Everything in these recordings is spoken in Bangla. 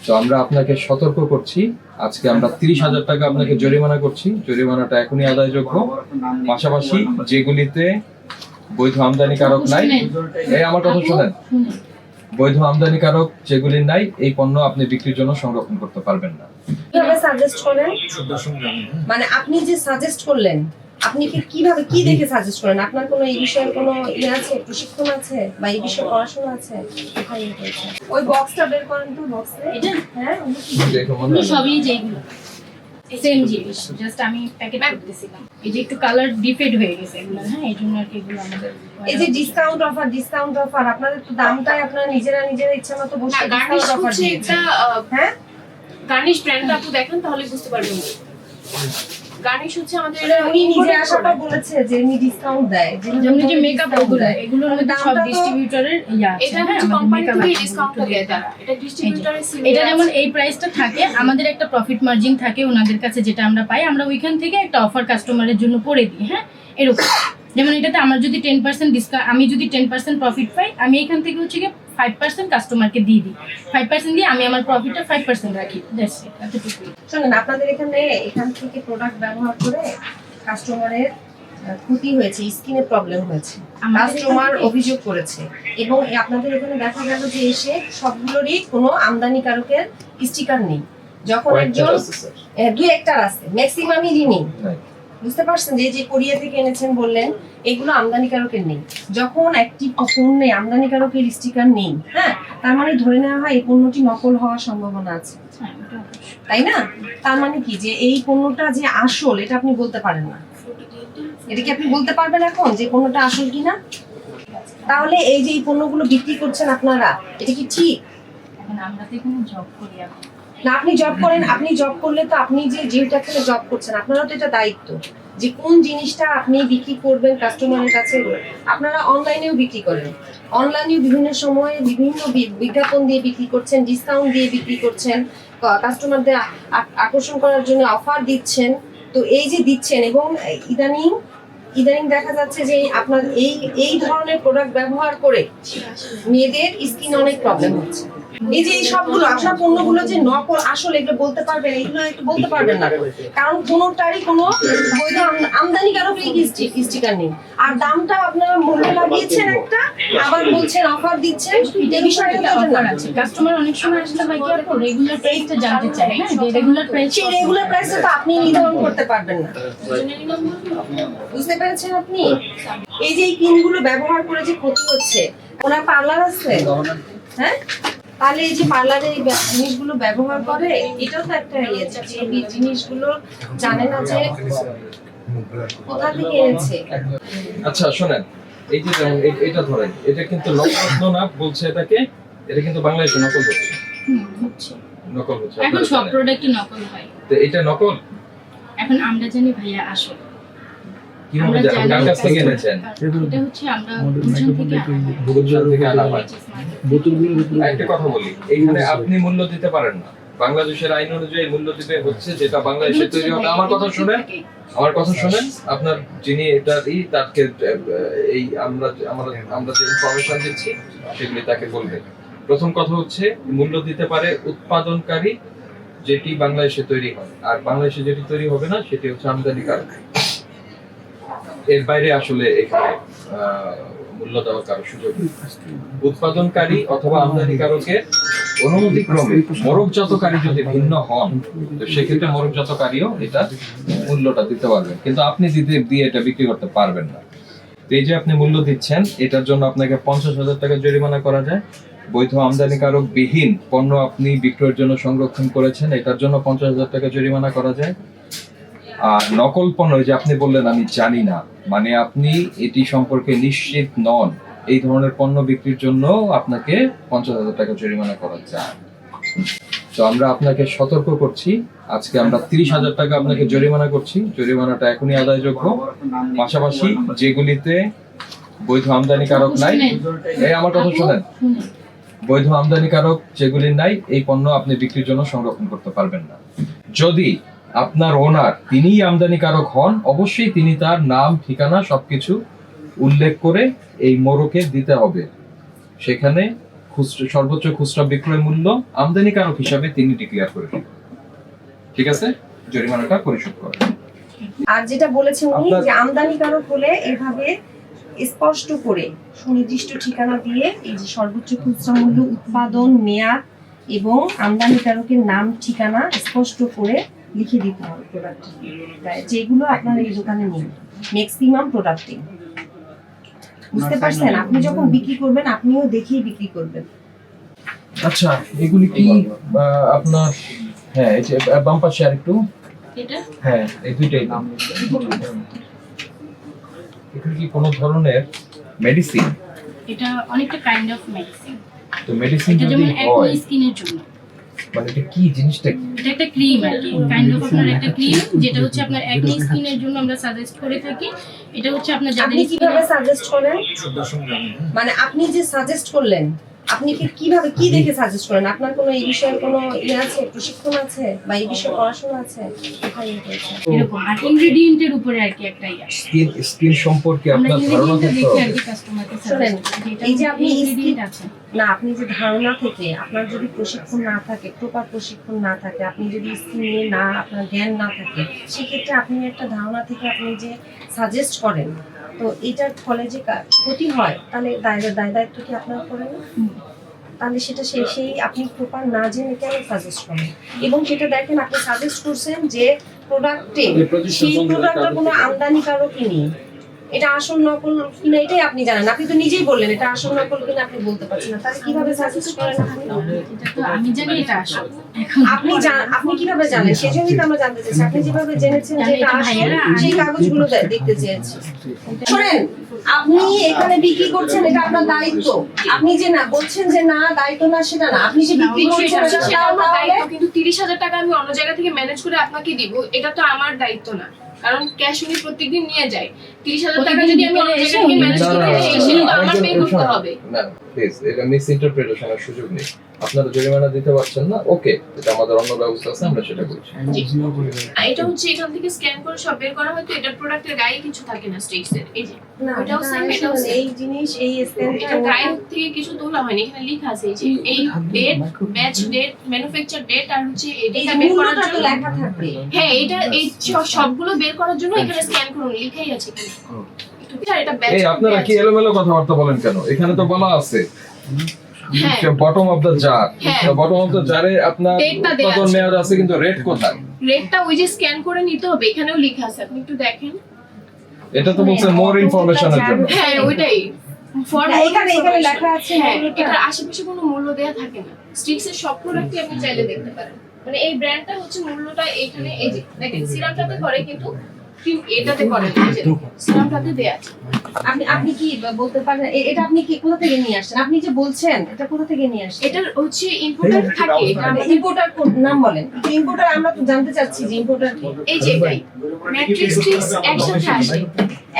তো আমরা আপনাকে সতর্ক করছি, আজকে আমরা 30,000 টাকা আপনাকে জরিমানা করছি। জরিমানাটা এখনই আদায়যোগ্য। পাশাপাশি যেগুলিতে বৈধ আমদানিকারক নাই, এই আমার কথা শোনেন, বৈধ আমদানিকারক যেগুলি নাই এই পণ্য আপনি বিক্রির জন্য সংরক্ষণ করতে পারবেন না। কিভাবে সাজেস্ট করেন? মানে আপনি যে সাজেস্ট করলেন, আপনি কিভাবে কি দেখে সাজেস্ট করেন? আপনার কোনো এই বিষয়ে কোনো ইয়ে আছে, প্রশিক্ষণ আছে বা এই বিষয়ে পড়াশোনা আছে? ওই বক্সটা বের করেন তো, বক্সে এটা হ্যাঁ দেখো মনে হয় সবই যেগুলো সেম জিনিস, জাস্ট আমি প্যাকেট করতেছিলাম। এই যে একটু কালার ডিফেড হয়ে গেছে এগুলো, হ্যাঁ এই জন্য আর কি এগুলো আমাদের এই যে ডিসকাউন্ট অফার আপনাদের তো দামটাই আপনারা নিজেরা ইচ্ছা মতো বসে গার্নিশ ডিসকাউন্ট অফার হচ্ছে দিয়েছেন। এটা হ্যাঁ গার্নিশ ব্র্যান্ডটা আপনি দেখেন তাহলে বুঝতে পারবেন। গার্নিশ হচ্ছে আমাদের উনি নিজে আসার পর বলেছে যে উনি ডিসকাউন্ট দেয়, যেমন যে মেকআপ এগুলোর মধ্যে সব ডিস্ট্রিবিউটরের ইয়া আছে, এটা হ্যাঁ, হচ্ছে আমাদের কোম্পানি makeup থেকে artist ডিসকাউন্টটা দেয় তারা। এটা ডিস্ট্রিবিউটরের এটা যেমন এই প্রাইসটা থাকে, আমাদের একটা প্রফিট মার্জিন থাকে ওনাদের কাছে, যেটা আমরা পাই, আমরা ওইখান থেকে একটা অফার কাস্টমারের জন্য করে দিই। হ্যাঁ এরকম যেমন এটাতে আমার যদি 10% ডিসকাউন্ট, আমি যদি 10% প্রফিট পাই, আমি এখান থেকে হচ্ছে কি 5% কাস্টমারকে দিয়ে দিই। 5% দিয়ে আমি আমার প্রফিটটা 5% রাখি। দ্যাটস ইট, এতটুকুই। শুনুন, আপনাদের এখান থেকে প্রোডাক্ট ব্যবহার করে কাস্টমারের ক্ষতি হয়েছে, স্কিনের প্রবলেম হয়েছে, কাস্টমার অভিযোগ করেছে, এবং আপনাদের এখানে দেখা গেল যে এসে সবগুলোরই কোনো আমদানিকারকের স্টিকার নেই। যখন একজন দু একটার আছে, ম্যাক্সিমামই নেই। বুঝতে পারছেন যে যে কোরিয়া থেকে এনেছেন বললেন, এগুলো আমদানিকারকের নেই। যখন একটি পণ্যে আমদানিকারকের স্টিকার নেই, হ্যাঁ, তার মানে ধরে নেওয়া হয় এই পণ্যটি নকল হওয়ার সম্ভাবনা আছে, তাই না? তার মানে কি যে এই পণ্যটা যে আসল এটা আপনি বলতে পারেন না। এটা কি আপনি বলতে পারবেন এখন যে পণ্যটা আসল কিনা? তাহলে এই যে এই পণ্যগুলো বিক্রি করছেন আপনারা, এটা কি ঠিক? এখন আমরা তো এখানে জব করি এখন। না, আপনি জব করেন, আপনি জব করলে তো আপনি যেহেতু এখানে জব করছেন, আপনারও তো এটা দায়িত্ব যে কোন জিনিসটা আপনি বিক্রি করবেন কাস্টমারের কাছে। আপনারা অনলাইনেও বিক্রি করেন, অনলাইনেও বিভিন্ন সময়ে বিভিন্ন বিজ্ঞাপন দিয়ে বিক্রি করছেন, ডিসকাউন্ট দিয়ে বিক্রি করছেন, কাস্টমারদের আকর্ষণ করার জন্য অফার দিচ্ছেন। তো এই যে দিচ্ছেন, এবং ইদানিং দেখা যাচ্ছে যে আপনার এই ধরনের প্রোডাক্ট ব্যবহার করে মেয়েদের স্কিন অনেক প্রবলেম হচ্ছে। এই যে এই সবগুলো আসা পণ্যগুলো যে নকল আসল, এগুলো বলতে পারবেন? এগুলো একটু বলতে পারবেন না, কারণ কোনোটারই কোনো বৈধ আমদানিকারক স্টিকার নেই। আর দামটা আপনারা মূল্য লাগিয়েছেন একটা, আবার বলছেন অফার দিচ্ছেন। এই বিষয়টা তো অফার আছে, কাস্টমার অনেক সময় আসলে ভাই কি আপু রেগুলার প্রাইসটা জানতে চায়, হ্যাঁ যে রেগুলার প্রাইসটা তো আপনি নির্ধারণ করতে পারবেন না। বুঝতে পেরেছেন আপনি? এই যে এই ক্রিমগুলো ব্যবহার করে যে ক্ষতি হচ্ছে, ওনার পার্লার আছে, হ্যাঁ, তাহলে এই যে পার্লারে এই জিনিসগুলো ব্যবহার করে, এটাও তো একটা ইয়ে যে এই জিনিসগুলো জানে না যে কোথা থেকে এনেছে। আচ্ছা শোনেন, এই যে যেমন এটা ধরেন, এটা কিন্তু নকল না বলছে এটাকে, এটা কিন্তু বাংলাদেশে নকল হচ্ছে। নকল হচ্ছে এখন সব প্রোডাক্টই নকল হয়। তো এটা নকল এখন আমরা জানি ভাইয়া আসল। কিভাবে জানেন? কার কাছ থেকে এনেছেন? এটা হচ্ছে আমরা গুলশান থেকে আনা হয়। বোতলগুলোর উপরে একটা কথা বলি, এইখানে আপনি মূল্য দিতে পারেন না। বাংলাদেশের আইন অনুযায়ী মূল্য দিবে হচ্ছে যেটা বাংলাদেশে তৈরি হবে। আমার কথা শুনেন, আপনার যিনি এটারই তাকে এই আমরা যে ইনফরমেশন দিচ্ছি সেগুলি তাকে বলবেন। প্রথম কথা হচ্ছে মূল্য দিতে পারে উৎপাদনকারী, যেটি বাংলাদেশে তৈরি হয়, আর বাংলাদেশে যেটি তৈরি হবে না সেটি হচ্ছে আমদানিকারক। এর বাইরে আসলে এখানে মূল্য দেওয়ার কারো সুযোগ নেই। উৎপাদনকারী অথবা আমদানিকারকের অনুমতিক্রমে মোড়কজাতকারী যদি ভিন্ন হন, তো সেক্ষেত্রে মোড়কজাতকারীও এটা মূল্যটা দিতে পারবেন, কিন্তু আপনি দিয়ে এটা বিক্রি করতে পারবেন না। তো এই যে আপনি মূল্য দিচ্ছেন, এটার জন্য আপনাকে 50,000 টাকা জরিমানা করা যায়। বৈধ আমদানিকারক বিহীন পণ্য আপনি বিক্রয়ের জন্য সংরক্ষণ করেছেন, এটার জন্য 50,000 টাকা জরিমানা করা যায়। আর নকল পণ্য, যে আপনি বললেন আমি জানি না, মানে আপনি এটি সম্পর্কে নিশ্চিত নন, এই ধরনের পণ্য বিক্রির জন্য আপনাকে 50,000 টাকা জরিমানা করা যায়। তো আমরা আপনাকে সতর্ক করছি, আজকে আমরা 30,000 টাকা আপনাকে জরিমানা করছি। জরিমানাটা এখনই আদায়যোগ্য। পাশাপাশি যেগুলিতে বৈধ আমদানিকারক নাই, এই আমার কথা শোনেন, বৈধ আমদানিকারক যেগুলি নাই এই পণ্য আপনি বিক্রির জন্য সংরক্ষণ করতে পারবেন না। যদি আপনার ওনার তিনিই আমদানিকারক হন, অবশ্যই তিনি তার নাম, ঠিকানা সবকিছু উল্লেখ করে এই মোড়কে দিতে হবে। সেখানে সর্বোচ্চ খুচরা বিক্রয় মূল্য আমদানিকারক হিসাবে তিনি ডিক্লেয়ার করে দিবেন। ঠিক আছে, জরিমানাটা পরিশোধ করেন। আর যেটা বলেছেন উনি আপনার- যে আমদানিকারক হলে এভাবে স্পষ্ট করে সুনির্দিষ্ট ঠিকানা দিয়ে এই যে সর্বোচ্চ খুচরা মূল্য, উৎপাদন, মেয়াদ এবং আমদানিকারকের নাম ঠিকানা স্পষ্ট করে লিখে দিতে হবে প্রোডাক্ট, যেগুলো আপনার এই দোকানে নেই, ম্যাক্সিমাম প্রোডাক্টিং। বুঝতে পারছেন? আপনি যখন বিক্রি করবেন আপনিও দেখেই বিক্রি করবেন। আচ্ছা, এগুলি কি আপনার, হ্যাঁ এই যে বাম পাশে আর একটু, এটা হ্যাঁ এই দুইটাই নাম। এগুলি কি কোনো ধরনের মেডিসিন? এটা অনেকটা কাইন্ড অফ মেডিসিন। তো মেডিসিন এটা যদি যেমন হয় অ্যাকনি স্কিনের জন্য, মানে এটা কি জিনিসটা কি? এটা একটা ক্রিম আর কি, কাইন্ড অফ আপনার একটা ক্রিম, যেটা হচ্ছে আপনার অ্যাকনি স্কিনের জন্য আমরা সাজেস্ট করে থাকি। এটা হচ্ছে আপনার যাদের আপনি কিভাবে সাজেস্ট করেন? মানে আপনি যে সাজেস্ট করলেন, আপনি কিভাবে কি দেখে সাজেস্ট করেন? আপনার কোনো এই বিষয়ে কোনো আছে, প্রশিক্ষণ আছে বা এই বিষয়ে পড়াশোনা আছে? কোথায় ইয়ে করেছেন? এরকম আর ইনগ্রেডিয়েন্টের উপরে আর কি একটা ইয়া স্কিন সম্পর্কে আমরা আপনার ধারণা ইনগ্রেডিয়েন্টটা থাকতে দেখে আর হবে। কি কাস্টমারকে শোনেন, এই যে আপনি ইনগ্রেডিয়েন্ট আছে, না, আপনি যে ধারণা থেকে, আপনার যদি প্রশিক্ষণ না থাকে, প্রপার প্রশিক্ষণ না থাকে, আপনি যদি স্কিল নিয়ে না, আপনার জ্ঞান না থাকে, সেক্ষেত্রে আপনি একটা ধারণা থেকে আপনি যে সাজেস্ট করেন, তো এটার ফলে যে ক্ষতি হয়, তাহলে দায় দায়িত্ব কি আপনার করেন না? তাহলে সেটা সেই আপনি প্রপার না জেনে কেন সাজেস্ট করেন? এবং সেটা দেখেন, আপনি সাজেস্ট করছেন যে প্রোডাক্টে, সেই প্রোডাক্টের কোনো আমদানিকারকই নেই, এটা আসল নকল কিনা এটাই আপনি জানেন। আপনি তো নিজেই বললেন এটা আসল নকল কিনা আপনি বলতে পারছেন না, তাহলে কিভাবে সাজেস্ট করেন আপনি? এটা তো আমি জানি এটা আসল। আপনি কিভাবে জানেন? সেজন্যই তো আমরা জানতে চাইছি। আপনি যেভাবে জেনেছেন যে এটা আসল, সেই কাগজগুলো দেখতে চেয়েছি। শোনেন, আপনি এখানে বিক্রি করছেন, এটা আপনার দায়িত্ব। আপনি যে না বলছেন যে না দায়িত্ব না, সেটা না, আপনি যে বিক্রি করছেন সেটা সেটা আমার তাহলে দায়িত্ব, কিন্তু 30,000 টাকা আমি অন্য জায়গা থেকে ম্যানেজ করে আপনাকে দিব, এটা তো আমার দায়িত্ব না, কারণ ক্যাশ উনি প্রত্যেকদিন নিয়ে যায়। 30,000 টাকা যদি আমি অন্য জায়গা থেকে ম্যানেজ না, করে না, না, দিই, না, সেটা তো না, আমার পে করতে শোনো, হবে। না প্লিজ, এটা মিস ইন্টারপ্রিটেশনের সুযোগ নেই। আপনারা জরিমানা দিতে পারছেন না, ওকে, এটা আমাদের অন্য ব্যবস্থা আছে, আমরা সেটা করছি। আর এটা হচ্ছে এখান থেকে স্ক্যান করে সব বের করা হয়, তো এটার প্রোডাক্টের গায়ে কিছু থাকে না স্টিক্স এর, এই যে না, ওটাও এটা same, এটাও আসলে same। এই জিনিস, এই এটা স্ট্যান্ডটা গায়ে থেকে কিছু তোলা হয়নি, এখানে লেখা আছে এই যে এই date, batch date, manufacture date, আর হচ্ছে এই এটা যে বের করার মূল্যটা তো জন্য, লেখা থাকবে। হ্যাঁ এটা এই সবগুলো বের করার জন্য এখানে স্ক্যান করুন, লেখাই আছে এখানে। আর এটা ব্যাচ এই আপনারা কি এলোমেলো কথাবার্তা বলেন কেন? এখানে তো বলা আছে হ্যাঁ বটম অফ দ্য জার, হ্যাঁ। বটম অফ দ্য জারে আপনার Date-টা দেয়া উৎপাদন আছে। মেয়াদ আছে, কিন্তু রেট কোথায়? রেটটা ওই যে স্ক্যান করে নিতে হবে, এখানেও লেখা আছে, আপনি একটু দেখেন। এটা তো বলছে মোর ইনফরমেশনের জন্য। হ্যাঁ ওইটাই ফর না, এখানে লেখা আছে হ্যাঁ, মূল্যটা। এটার আশেপাশে কোনো মূল্য দেয়া থাকে না। স্টিক্সের সব প্রোডাক্টই আপনি চাইলে দেখতে পারেন, মানে এই ব্র্যান্ডটা হচ্ছে মূল্যটা এখানে, এই যে দেখেন সিরামটাতে করে, কিন্তু ক্রিম এটাতে করে না, এই যে সিরামটাতে দেয়া আছে। আপনি কি বলতে পারেন এটা আপনি কি কোথা থেকে নিয়ে আসছেন? আপনি যে বলছেন এটা কোথা থেকে নিয়ে আসছেন? এটার হচ্ছে ইম্পোর্টার থাকে, এটা আমাদের ইম্পোর্টার নাম বলেন। ইম্পোর্টার আমরা তো জানতে চাচ্ছি যে ইম্পোর্টার কি। এই যে এটাই ম্যাট্রিক্স স্টিক্স একসাথে আসে।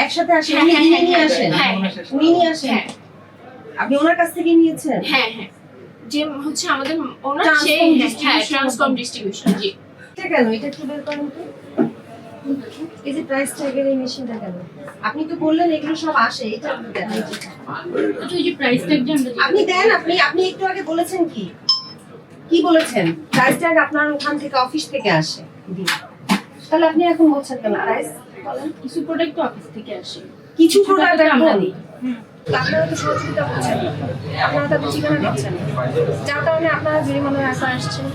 একসাথে আসে, হ্যাঁ, উনি হ্যাঁ, কিনে নিয়ে হ্যাঁ, আসেন? হ্যাঁ, উনি নিয়ে আসেন? হ্যাঁ আপনি ওনার কাছ থেকে নিয়েছেন? হ্যাঁ হ্যাঁ, যে হচ্ছে আমাদের ওনার Transcom সেই হ্যাঁ distribution। ট্রান্সকম ডিস্ট্রিবিউশন, জি। এটা কেন? এটা একটু বের করেন তো। এই যে প্রাইস ট্যাগের এই মেশিনটা কেন? আপনি তো বললেন এগুলো সব আসে, এটা দেন। তো এই যে প্রাইস ট্যাগ যে আমরা আপনি দেন, আপনি একটু আগে বলেছেন কি বলেছেন? প্রাইস ট্যাগ আপনার ওখান থেকে, অফিস থেকে আসে। তাহলে আপনি এখন বলছেন কেন প্রাইস? বলেন। কিছু প্রোডাক্ট তো অফিস থেকে আসে, কিছু প্রোডাক্ট আমরা আমরা দিই। দিই, আপনারা তো সহযোগিতা করছেন, আপনারা তাদের ঠিকানা দিচ্ছেন, যার কারণে আপনারা জরিমানার আশা আসছেন,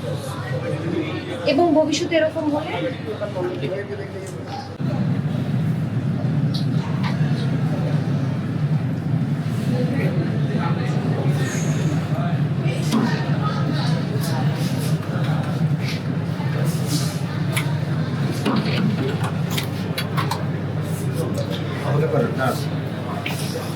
এবং ভবিষ্যতে এরকম হলে আমাদের